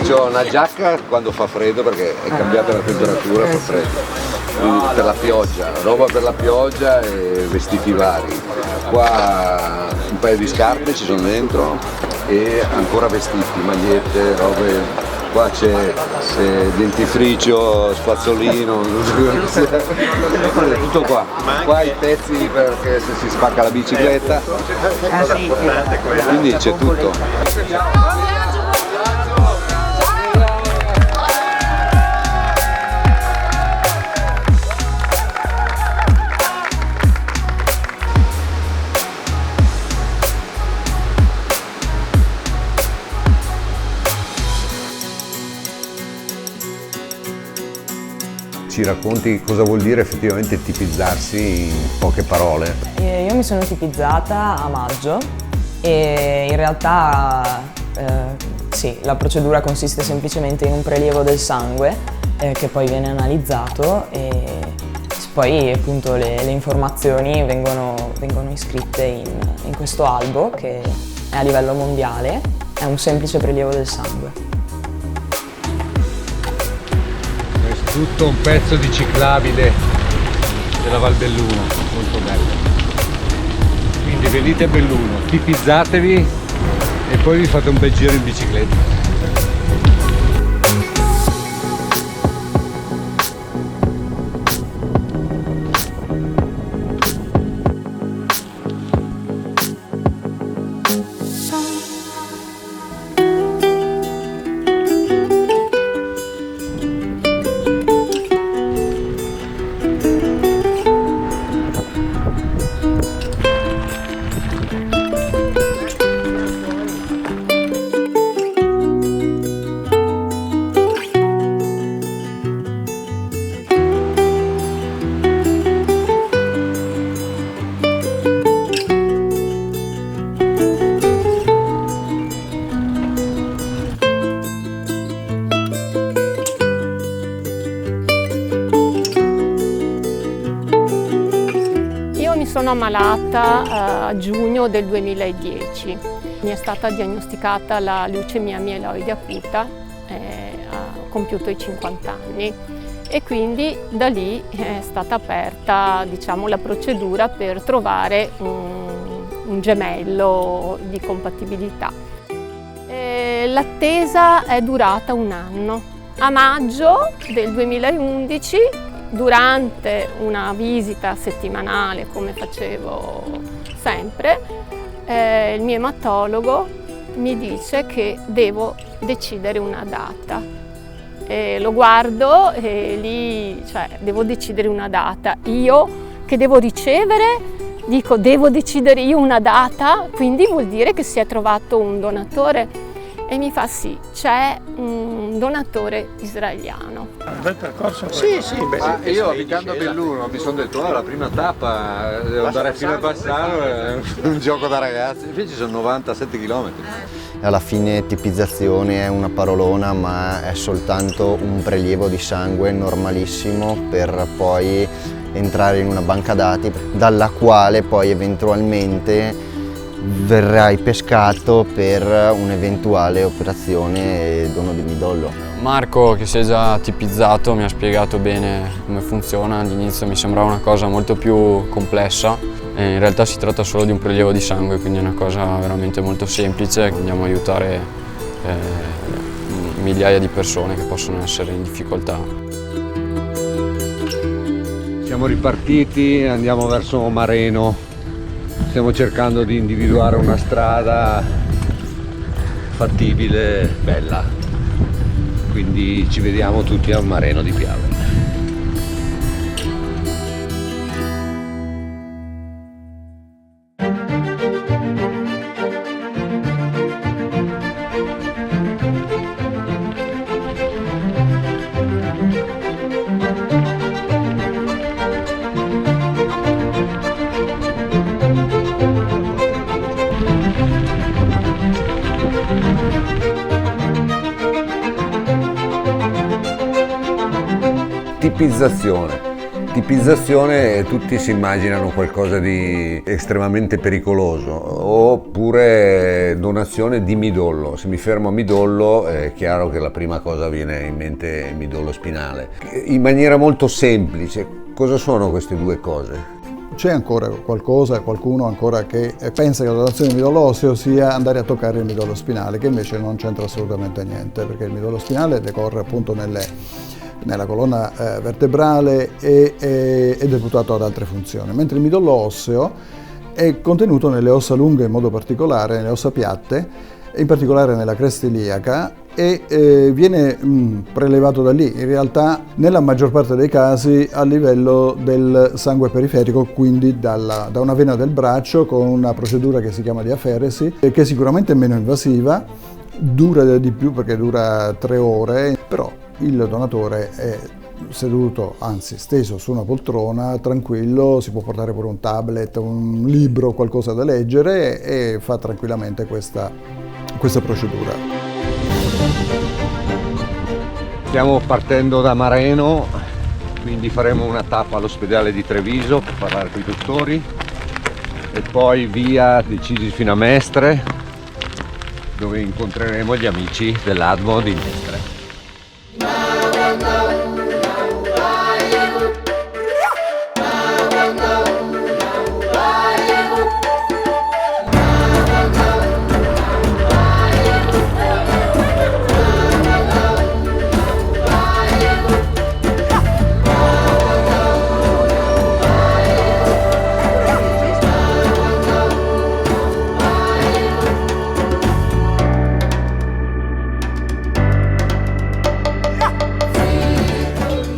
C'ho una giacca quando fa freddo perché è cambiata la temperatura, fa freddo. Per la pioggia, roba per la pioggia e vestiti vari. Qua un paio di scarpe ci sono dentro e ancora vestiti, magliette, robe. Qua c'è dentifricio, spazzolino, tutto qua. Qua i pezzi perché se si spacca la bicicletta, quindi c'è tutto. Ci racconti cosa vuol dire effettivamente tipizzarsi in poche parole? Io mi sono tipizzata a maggio e in realtà sì, la procedura consiste semplicemente in un prelievo del sangue che poi viene analizzato e poi appunto le informazioni vengono iscritte in questo albo che è a livello mondiale, è un semplice prelievo del sangue. Tutto un pezzo di ciclabile della Val Belluno, molto bello. Quindi venite a Belluno, tipizzatevi e poi vi fate un bel giro in bicicletta. Sono ammalata a giugno del 2010. Mi è stata diagnosticata la leucemia mieloide acuta, ho compiuto i 50 anni e quindi da lì è stata aperta, diciamo, la procedura per trovare un gemello di compatibilità. L'attesa è durata un anno. A maggio del 2011, durante una visita settimanale, come facevo sempre, il mio ematologo mi dice che devo decidere una data. Lo guardo e lì, devo decidere una data. Io che devo ricevere, dico devo decidere io una data, quindi vuol dire che si è trovato un donatore. E mi fa sì, c'è un donatore israeliano. Un bel percorso. Sì, io abitando a Belluno mi sono detto la prima tappa devo andare fino a Bassano, è un gioco da ragazzi, invece sono 97 km. Alla fine tipizzazione è una parolona, ma è soltanto un prelievo di sangue normalissimo per poi entrare in una banca dati dalla quale poi eventualmente verrai pescato per un'eventuale operazione dono di midollo. Marco, che si è già tipizzato, mi ha spiegato bene come funziona. All'inizio mi sembrava una cosa molto più complessa e in realtà si tratta solo di un prelievo di sangue, quindi è una cosa veramente molto semplice. Andiamo a aiutare migliaia di persone che possono essere in difficoltà. Siamo ripartiti, andiamo verso Mareno. Stiamo cercando di individuare una strada fattibile, bella, quindi ci vediamo tutti a Mareno di Piave. Tipizzazione. Tipizzazione, tutti si immaginano qualcosa di estremamente pericoloso, oppure donazione di midollo. Se mi fermo a midollo è chiaro che la prima cosa viene in mente è il midollo spinale. In maniera molto semplice, cosa sono queste due cose? C'è ancora qualcuno ancora che pensa che la donazione di midollo osseo sia andare a toccare il midollo spinale, che invece non c'entra assolutamente niente, perché il midollo spinale decorre appunto nella colonna vertebrale ed è deputato ad altre funzioni, mentre il midollo osseo è contenuto nelle ossa lunghe in modo particolare, nelle ossa piatte, in particolare nella cresta iliaca, e viene prelevato da lì, in realtà nella maggior parte dei casi a livello del sangue periferico, quindi da una vena del braccio, con una procedura che si chiama diaferesi, che sicuramente è meno invasiva, dura di più perché dura 3 ore, però il donatore è seduto, anzi steso su una poltrona, tranquillo, si può portare pure un tablet, un libro, qualcosa da leggere e fa tranquillamente questa procedura. Stiamo partendo da Mareno, quindi faremo una tappa all'ospedale di Treviso per parlare con i dottori e poi via decisi fino a Mestre, dove incontreremo gli amici dell'ADMO di Mestre.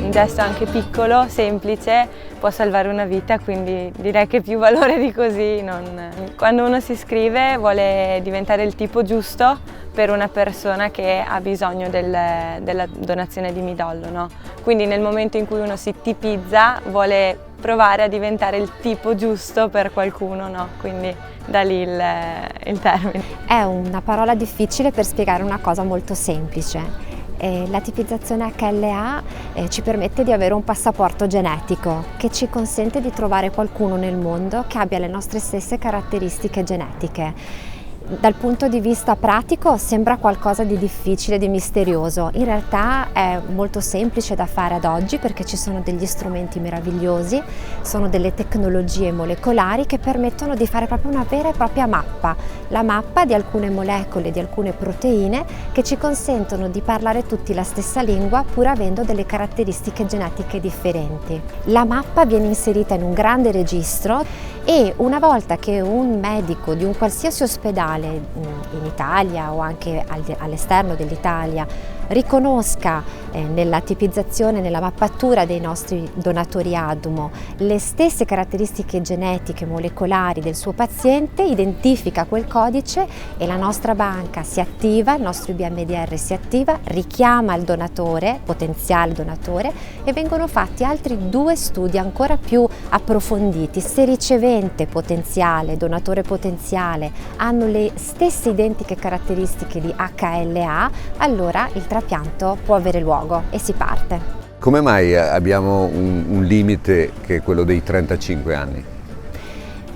Un gesto anche piccolo, semplice, può salvare una vita, quindi direi che più valore di così non... Quando uno si iscrive vuole diventare il tipo giusto per una persona che ha bisogno della donazione di midollo, no? Quindi nel momento in cui uno si tipizza vuole provare a diventare il tipo giusto per qualcuno, no? Quindi da lì il termine. È una parola difficile per spiegare una cosa molto semplice. La tipizzazione HLA ci permette di avere un passaporto genetico che ci consente di trovare qualcuno nel mondo che abbia le nostre stesse caratteristiche genetiche. Dal punto di vista pratico sembra qualcosa di difficile, di misterioso. In realtà è molto semplice da fare ad oggi perché ci sono degli strumenti meravigliosi, sono delle tecnologie molecolari che permettono di fare proprio una vera e propria mappa. La mappa di alcune molecole, di alcune proteine che ci consentono di parlare tutti la stessa lingua pur avendo delle caratteristiche genetiche differenti. La mappa viene inserita in un grande registro e una volta che un medico di un qualsiasi ospedale in Italia o anche all'esterno dell'Italia riconosca nella tipizzazione, nella mappatura dei nostri donatori ADMO le stesse caratteristiche genetiche molecolari del suo paziente, identifica quel codice e la nostra banca si attiva, il nostro IBMDR si attiva, richiama il donatore, potenziale donatore, e vengono fatti altri 2 studi ancora più approfonditi. Se ricevente potenziale, donatore potenziale hanno le stesse identiche caratteristiche di HLA, allora il trapianto può avere luogo e si parte. Come mai abbiamo un limite che è quello dei 35 anni?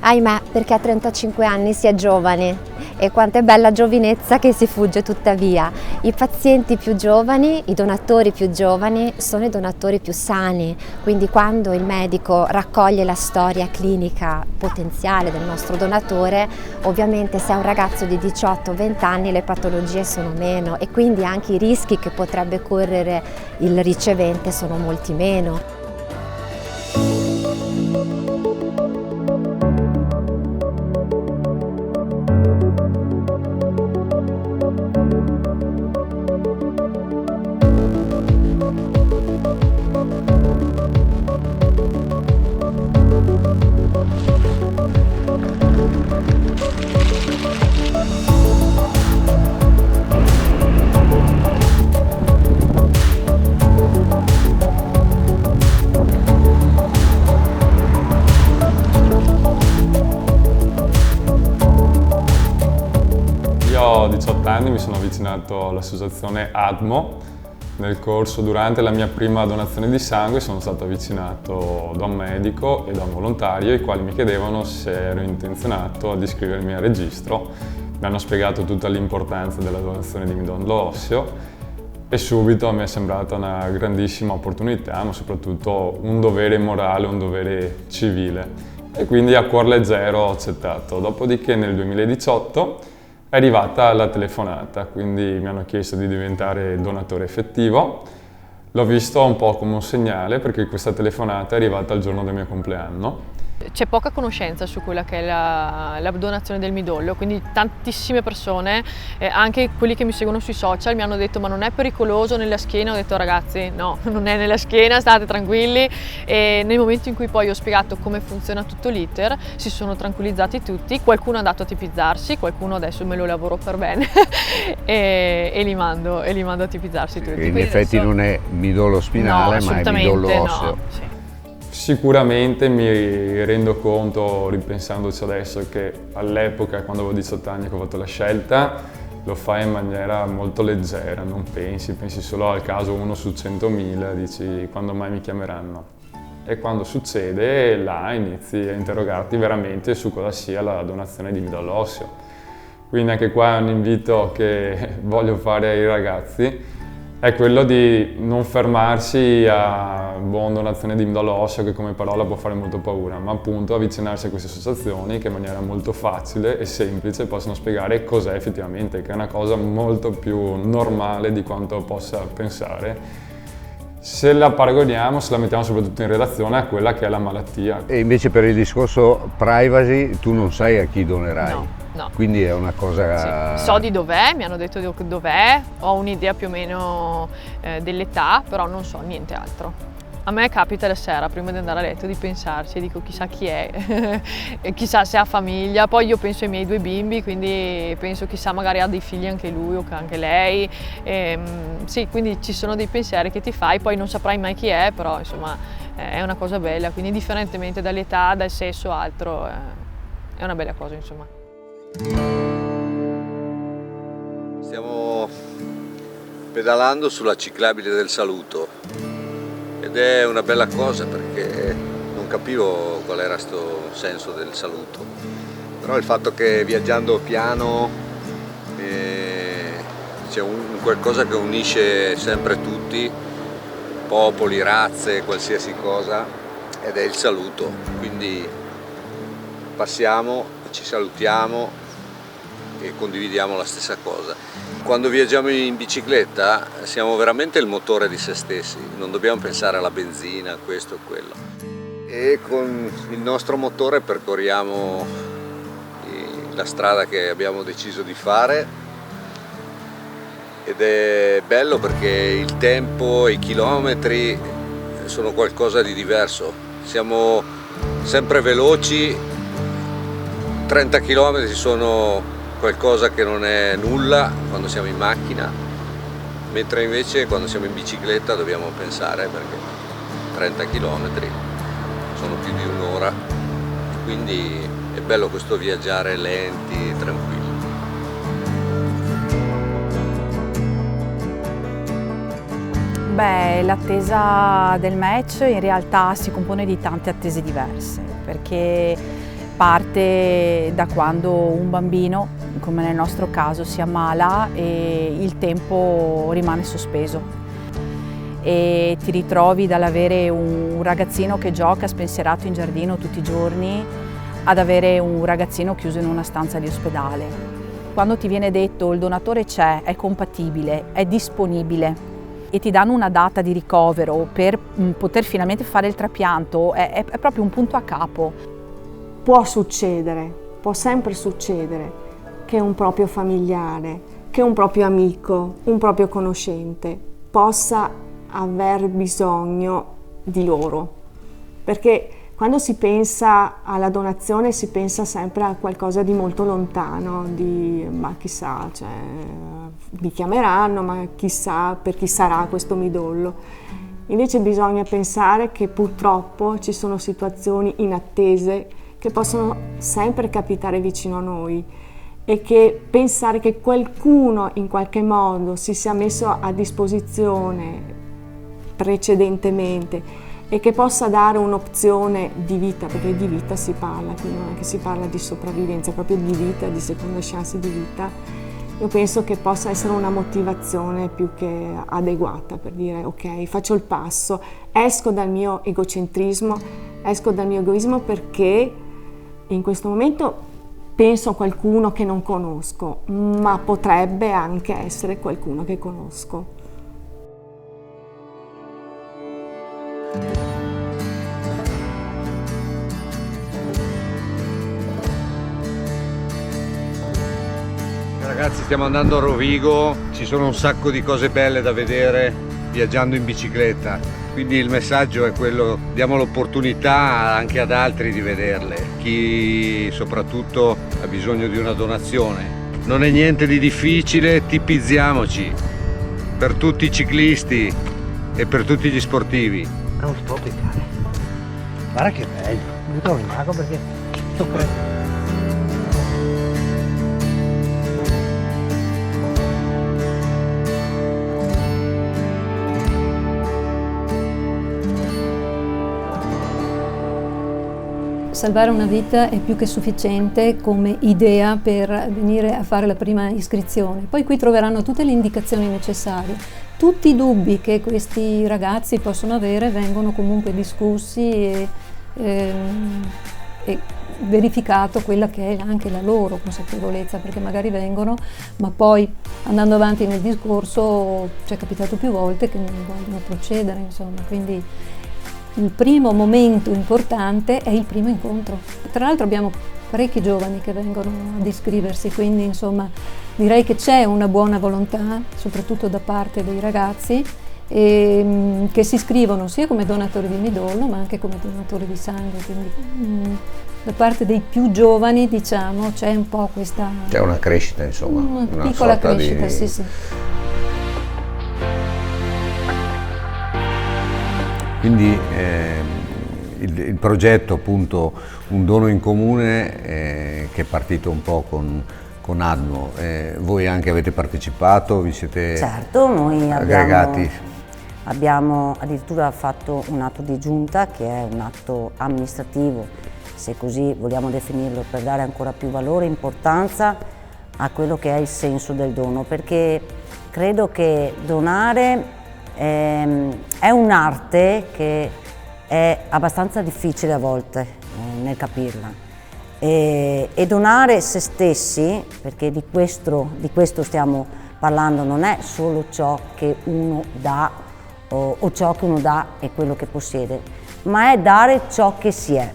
Ahimè, perché a 35 anni si è giovani e quanto è bella giovinezza che si fugge tuttavia. I pazienti più giovani, i donatori più giovani sono i donatori più sani, quindi quando il medico raccoglie la storia clinica potenziale del nostro donatore, ovviamente se è un ragazzo di 18-20 anni le patologie sono meno e quindi anche i rischi che potrebbe correre il ricevente sono molti meno. Io ho 18 anni, mi sono avvicinato all'associazione ADMO Durante la mia prima donazione di sangue sono stato avvicinato da un medico e da un volontario, i quali mi chiedevano se ero intenzionato ad iscrivermi al registro. Mi hanno spiegato tutta l'importanza della donazione di midollo osseo e subito mi è sembrata una grandissima opportunità, ma soprattutto un dovere morale, un dovere civile. E quindi a cuor leggero ho accettato. Dopodiché nel 2018 è arrivata la telefonata, quindi mi hanno chiesto di diventare donatore effettivo. L'ho visto un po' come un segnale, perché questa telefonata è arrivata il giorno del mio compleanno. C'è poca conoscenza su quella che è la donazione del midollo, quindi tantissime persone, anche quelli che mi seguono sui social, mi hanno detto ma non è pericoloso nella schiena? Ho detto ragazzi no, non è nella schiena, state tranquilli. E nel momento in cui poi ho spiegato come funziona tutto l'iter, si sono tranquillizzati tutti, qualcuno è andato a tipizzarsi, qualcuno adesso me lo lavoro per bene e li mando a tipizzarsi tutti. Che in effetti non è midollo spinale, no, ma è midollo osseo. No, sì. Sicuramente mi rendo conto, ripensandoci adesso, che all'epoca, quando avevo 18 anni che ho fatto la scelta, lo fai in maniera molto leggera, non pensi solo al caso 1 su 100.000, dici quando mai mi chiameranno. E quando succede, là inizi a interrogarti veramente su cosa sia la donazione di midollo osseo. Quindi anche qua è un invito che voglio fare ai ragazzi, è quello di non fermarsi a donazione di midollo osseo, che come parola può fare molto paura, ma appunto avvicinarsi a queste associazioni che in maniera molto facile e semplice possono spiegare cos'è effettivamente, che è una cosa molto più normale di quanto possa pensare, se la paragoniamo, se la mettiamo soprattutto in relazione a quella che è la malattia. E invece per il discorso privacy tu non sai a chi donerai? No. Quindi è una cosa... Sì. So di dov'è, mi hanno detto dov'è, ho un'idea più o meno dell'età, però non so niente altro. A me capita la sera, prima di andare a letto, di pensarci, dico chissà chi è, e chissà se ha famiglia. Poi io penso ai miei 2 bimbi, quindi penso chissà magari ha dei figli anche lui o anche lei. Sì, quindi ci sono dei pensieri che ti fai, poi non saprai mai chi è, però insomma è una cosa bella, quindi differentemente dall'età, dal sesso o altro, è una bella cosa insomma. Stiamo pedalando sulla ciclabile del saluto ed è una bella cosa perché non capivo qual era sto senso del saluto, però il fatto che viaggiando piano c'è un qualcosa che unisce sempre tutti, popoli, razze, qualsiasi cosa, ed è il saluto, quindi passiamo, ci salutiamo e condividiamo la stessa cosa. Quando viaggiamo in bicicletta siamo veramente il motore di se stessi, non dobbiamo pensare alla benzina, a questo o quello. E con il nostro motore percorriamo la strada che abbiamo deciso di fare ed è bello perché il tempo e i chilometri sono qualcosa di diverso. Siamo sempre veloci, 30 km sono qualcosa che non è nulla quando siamo in macchina, mentre invece quando siamo in bicicletta dobbiamo pensare, perché 30 km sono più di un'ora, quindi è bello questo viaggiare lenti, tranquilli. Beh, l'attesa del match in realtà si compone di tante attese diverse, perché parte da quando un bambino, come nel nostro caso, si ammala e il tempo rimane sospeso e ti ritrovi dall'avere un ragazzino che gioca spensierato in giardino tutti i giorni ad avere un ragazzino chiuso in una stanza di ospedale. Quando ti viene detto il donatore c'è, è compatibile, è disponibile e ti danno una data di ricovero per poter finalmente fare il trapianto, è proprio un punto a capo. Può succedere, può sempre succedere che un proprio familiare, che un proprio amico, un proprio conoscente possa aver bisogno di loro. Perché quando si pensa alla donazione si pensa sempre a qualcosa di molto lontano, ma chissà, cioè, mi chiameranno, ma chissà per chi sarà questo midollo. Invece bisogna pensare che purtroppo ci sono situazioni inattese che possono sempre capitare vicino a noi e che pensare che qualcuno in qualche modo si sia messo a disposizione precedentemente e che possa dare un'opzione di vita, perché di vita si parla, quindi non è che si parla di sopravvivenza, proprio di vita, di seconde chance di vita. Io penso che possa essere una motivazione più che adeguata per dire ok, faccio il passo, esco dal mio egocentrismo, esco dal mio egoismo perché in questo momento penso a qualcuno che non conosco, ma potrebbe anche essere qualcuno che conosco. Ragazzi, stiamo andando a Rovigo, ci sono un sacco di cose belle da vedere viaggiando in bicicletta, quindi il messaggio è quello, diamo l'opportunità anche ad altri di vederle, chi soprattutto ha bisogno di una donazione. Non è niente di difficile, tipizziamoci per tutti i ciclisti e per tutti gli sportivi. È un tropicale. Guarda che bello, mi trovo in mago perché sto credendo. Salvare una vita è più che sufficiente come idea per venire a fare la prima iscrizione. Poi qui troveranno tutte le indicazioni necessarie. Tutti i dubbi che questi ragazzi possono avere vengono comunque discussi e verificato quella che è anche la loro consapevolezza, perché magari vengono, ma poi andando avanti nel discorso ci è capitato più volte che non vogliono procedere, insomma, quindi il primo momento importante è il primo incontro. Tra l'altro abbiamo parecchi giovani che vengono ad iscriversi, quindi insomma direi che c'è una buona volontà, soprattutto da parte dei ragazzi, che si iscrivono sia come donatori di midollo ma anche come donatori di sangue, quindi da parte dei più giovani diciamo c'è un po' questa... C'è una crescita, insomma. Una piccola crescita, sì sì. Quindi il progetto appunto Un dono in comune che è partito un po' con ADNO, voi anche avete partecipato, vi siete certo, noi aggregati? Abbiamo addirittura fatto un atto di giunta che è un atto amministrativo, se così vogliamo definirlo, per dare ancora più valore e importanza a quello che è il senso del dono, perché credo che donare è un'arte che è abbastanza difficile a volte nel capirla e donare se stessi, perché di questo stiamo parlando, non è solo ciò che uno dà o ciò che uno dà è quello che possiede, ma è dare ciò che si è.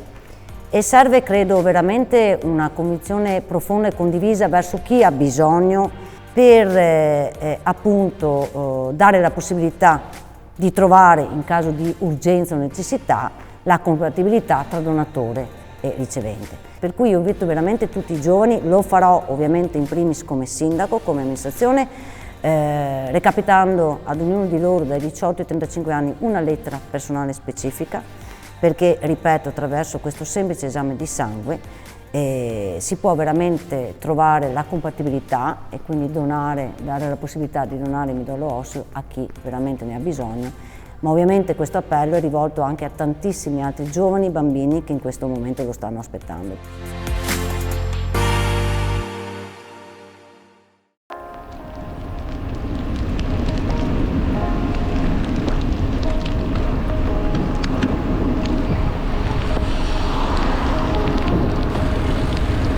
E serve, credo, veramente una convinzione profonda e condivisa verso chi ha bisogno per appunto dare la possibilità di trovare in caso di urgenza o necessità la compatibilità tra donatore e ricevente. Per cui io invito veramente tutti i giovani, lo farò ovviamente in primis come sindaco, come amministrazione, recapitando ad ognuno di loro dai 18 ai 35 anni una lettera personale specifica, perché, ripeto, attraverso questo semplice esame di sangue si può veramente trovare la compatibilità e quindi dare la possibilità di donare il midollo osseo a chi veramente ne ha bisogno, ma ovviamente questo appello è rivolto anche a tantissimi altri giovani bambini che in questo momento lo stanno aspettando.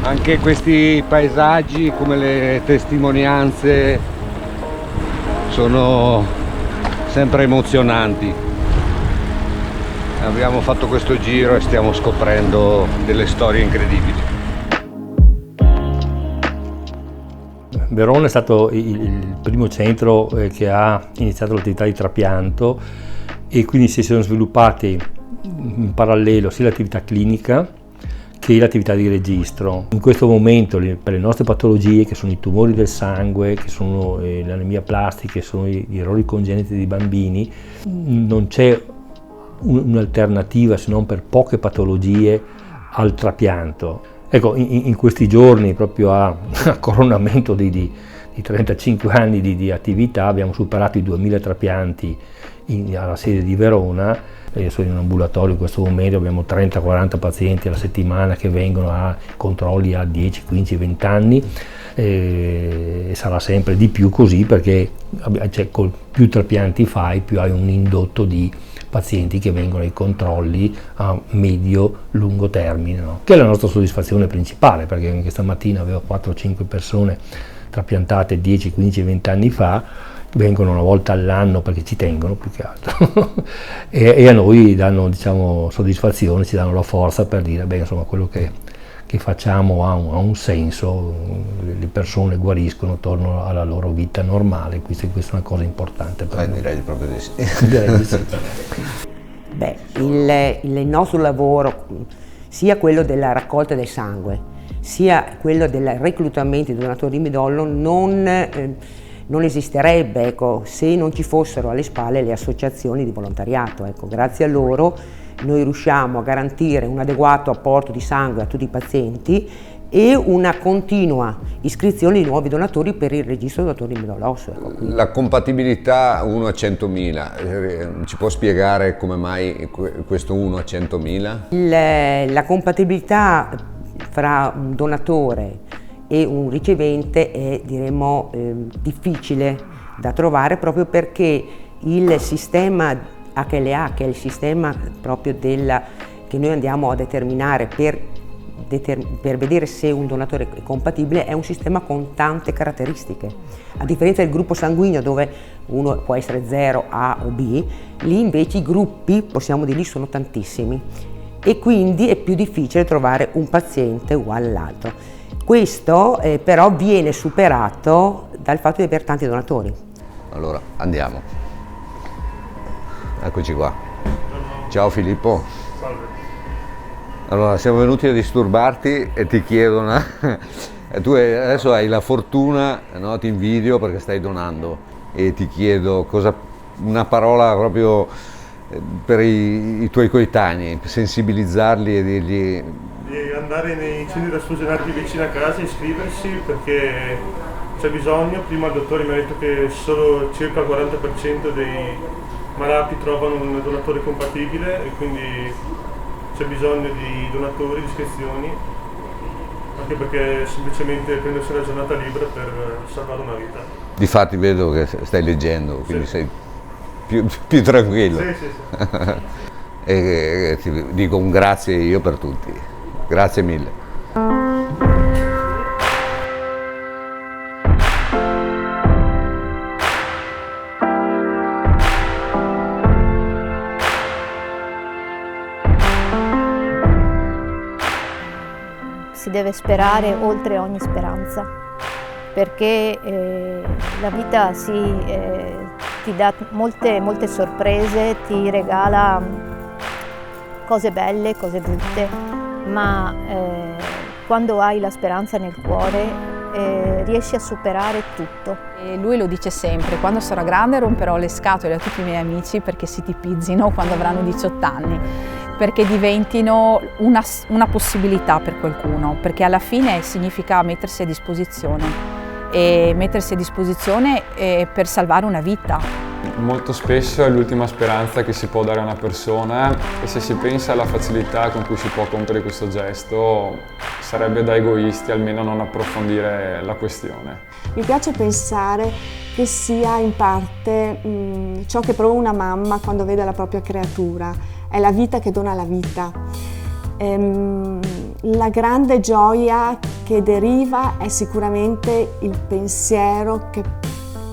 Anche questi paesaggi, come le testimonianze, sono sempre emozionanti. Abbiamo fatto questo giro e stiamo scoprendo delle storie incredibili. Verona è stato il primo centro che ha iniziato l'attività di trapianto e quindi si sono sviluppati in parallelo sia l'attività clinica che l'attività di registro. In questo momento per le nostre patologie, che sono i tumori del sangue, che sono l'anemia plastica, che sono gli errori congeniti dei bambini, non c'è un'alternativa se non per poche patologie al trapianto. Ecco, in questi giorni, proprio a coronamento di 35 anni di attività, abbiamo superato i 2000 trapianti alla sede di Verona. Io sono in un ambulatorio in questo momento, abbiamo 30-40 pazienti alla settimana che vengono a controlli a 10, 15, 20 anni, e sarà sempre di più così, perché col più trapianti fai, più hai un indotto di pazienti che vengono ai controlli a medio-lungo termine, no? Che è la nostra soddisfazione principale, perché anche stamattina avevo 4-5 persone trapiantate 10, 15, 20 anni fa, vengono una volta all'anno perché ci tengono più che altro e a noi danno, diciamo, soddisfazione, ci danno la forza per dire, beh, insomma, quello che facciamo ha un senso, le persone guariscono, tornano alla loro vita normale, questa è una cosa importante per noi. Direi proprio di sì. Direi di sì. Beh, il nostro lavoro, sia quello della raccolta del sangue, sia quello del reclutamento di donatori di midollo, non esisterebbe, ecco, se non ci fossero alle spalle le associazioni di volontariato. Ecco, grazie a loro noi riusciamo a garantire un adeguato apporto di sangue a tutti i pazienti e una continua iscrizione di nuovi donatori per il registro donatori di midollo osseo. Ecco, la compatibilità 1 a 100.000, ci può spiegare come mai questo 1 a 100.000? La compatibilità fra un donatore e un ricevente è, diremmo, difficile da trovare, proprio perché il sistema HLA, che è il sistema proprio che noi andiamo a determinare per vedere se un donatore è compatibile, è un sistema con tante caratteristiche. A differenza del gruppo sanguigno, dove uno può essere 0, A o B, lì invece i gruppi, possiamo dirli, sono tantissimi e quindi è più difficile trovare un paziente uguale all'altro. Questo però viene superato dal fatto di avere tanti donatori. Allora, andiamo. Eccoci qua. Ciao Filippo. Salve. Allora, siamo venuti a disturbarti e ti chiedono, tu adesso hai la fortuna, no? Ti invidio perché stai donando e ti chiedo una parola proprio per i tuoi coetanei, per sensibilizzarli e dirgli... Di andare nei centri trasfusionati vicino a casa e iscriversi, perché c'è bisogno. Prima il dottore mi ha detto che solo circa il 40% dei malati trovano un donatore compatibile e quindi c'è bisogno di donatori, di iscrizioni, anche perché semplicemente prendersi una giornata libera per salvare una vita. Difatti vedo che stai leggendo, quindi sì, sei più tranquillo. Sì. E ti dico un grazie io per tutti. Grazie mille. Si deve sperare oltre ogni speranza, perché la vita ti dà molte sorprese, ti regala cose belle, cose brutte, ma quando hai la speranza nel cuore riesci a superare tutto. E lui lo dice sempre: quando sarò grande romperò le scatole a tutti i miei amici perché si tipizzino quando avranno 18 anni, perché diventino una possibilità per qualcuno, perché alla fine significa mettersi a disposizione, e mettersi a disposizione per salvare una vita. Molto spesso è l'ultima speranza che si può dare a una persona, e se si pensa alla facilità con cui si può compiere questo gesto, sarebbe da egoisti almeno non approfondire la questione. Mi piace pensare che sia in parte ciò che prova una mamma quando vede la propria creatura, è la vita che dona la vita. La grande gioia che deriva è sicuramente il pensiero che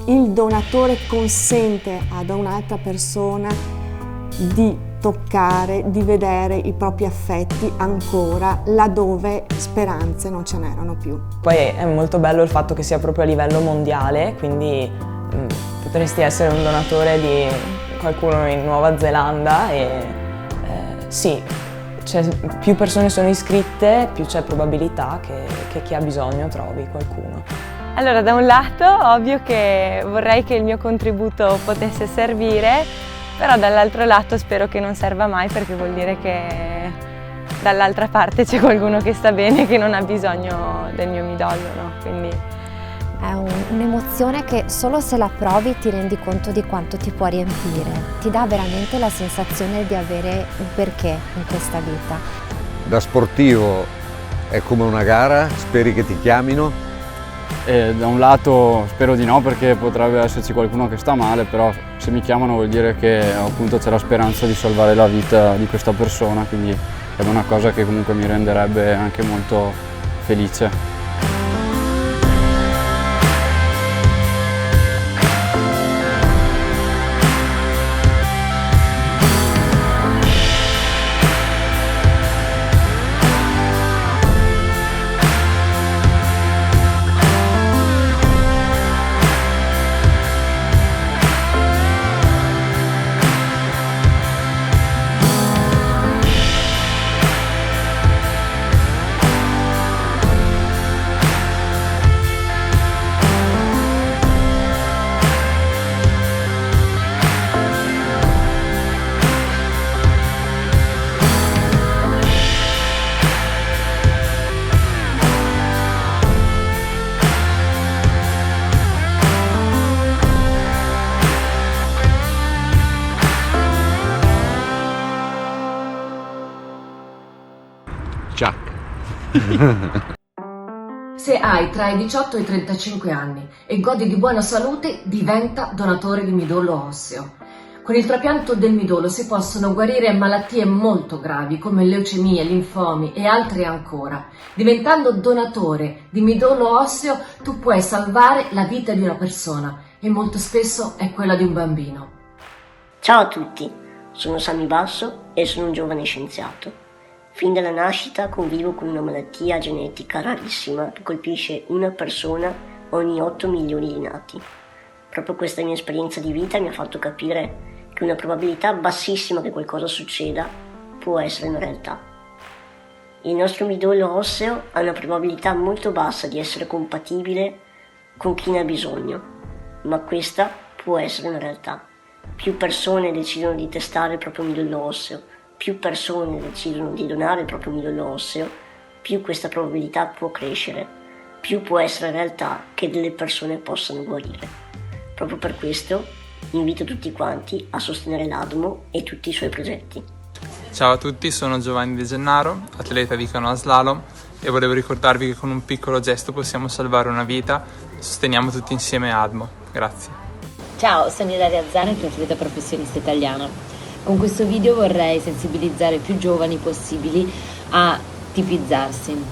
il donatore consente ad un'altra persona di toccare, di vedere i propri affetti ancora laddove speranze non ce n'erano più. Poi è molto bello il fatto che sia proprio a livello mondiale, quindi potresti essere un donatore di qualcuno in Nuova Zelanda e sì, più persone sono iscritte, più c'è probabilità che chi ha bisogno trovi qualcuno. Allora, da un lato, ovvio che vorrei che il mio contributo potesse servire, però dall'altro lato spero che non serva mai, perché vuol dire che dall'altra parte c'è qualcuno che sta bene, che non ha bisogno del mio midollo, no? Quindi è un'emozione che solo se la provi ti rendi conto di quanto ti può riempire, ti dà veramente la sensazione di avere un perché in questa vita. Da sportivo è come una gara, speri che ti chiamino? Da un lato spero di no, perché potrebbe esserci qualcuno che sta male, però se mi chiamano vuol dire che appunto c'è la speranza di salvare la vita di questa persona, quindi è una cosa che comunque mi renderebbe anche molto felice. Se hai tra i 18 e i 35 anni e godi di buona salute, diventa donatore di midollo osseo. Con il trapianto del midollo si possono guarire malattie molto gravi come leucemie, linfomi e altre ancora. Diventando donatore di midollo osseo tu puoi salvare la vita di una persona e molto spesso è quella di un bambino. Ciao a tutti, sono Sami Basso e sono un giovane scienziato. Fin dalla nascita convivo con una malattia genetica rarissima che colpisce una persona ogni 8 milioni di nati. Proprio questa mia esperienza di vita mi ha fatto capire che una probabilità bassissima che qualcosa succeda può essere una realtà. Il nostro midollo osseo ha una probabilità molto bassa di essere compatibile con chi ne ha bisogno, ma questa può essere una realtà. Più persone decidono di testare il proprio midollo osseo, più persone decidono di donare il proprio midollo osseo, più questa probabilità può crescere, più può essere realtà che delle persone possano guarire. Proprio per questo invito tutti quanti a sostenere l'ADMO e tutti i suoi progetti. Ciao a tutti, sono Giovanni De Gennaro, atleta di canoa slalom, e volevo ricordarvi che con un piccolo gesto possiamo salvare una vita. Sosteniamo tutti insieme ADMO. Grazie. Ciao, sono Ilaria Azzani, atleta professionista italiana. Con questo video vorrei sensibilizzare i più giovani possibili a tipizzarsi,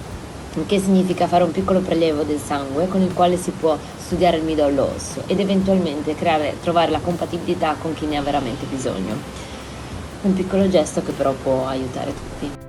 che significa fare un piccolo prelievo del sangue con il quale si può studiare il midollo osseo ed eventualmente trovare la compatibilità con chi ne ha veramente bisogno. Un piccolo gesto che però può aiutare tutti.